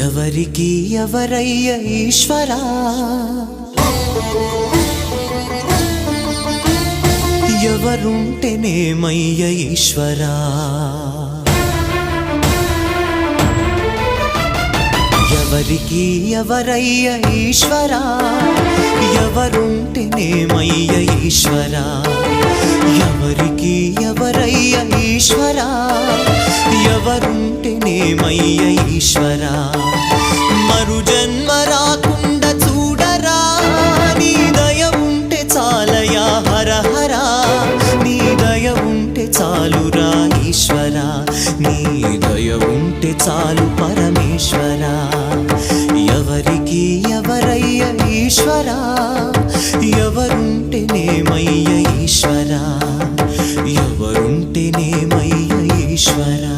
ఎవరికి ఎవరయ్య ఈశ్వరా, ఎవరుంటేనేమయ్య ఈశ్వరా, ఎవరికి ఎవరయ్య ఈశ్వరా, ఎవరుంటేనేమయ్య ఈశ్వరా, ఎవరికి ఎవరయ్య ఈశ్వరా, ఎవరుంటేనేమయ్య ఈశ్వరా. మరు జన్మ రాకుండా చూడరా, నీ దయ ఉంటే చాలయా హర హరా, నీ దయ ఉంటే చాలురా ఈశ్వరా, నీ దయ ఉంటే చాలు పరమేశ్వరా. ఎవరికి ఎవరయ్య ఈశ్వరా, ఎవరుంటేనేమయ్య ఈశ్వరా, ఎవరుంటేనేమయ్య ఈశ్వరా.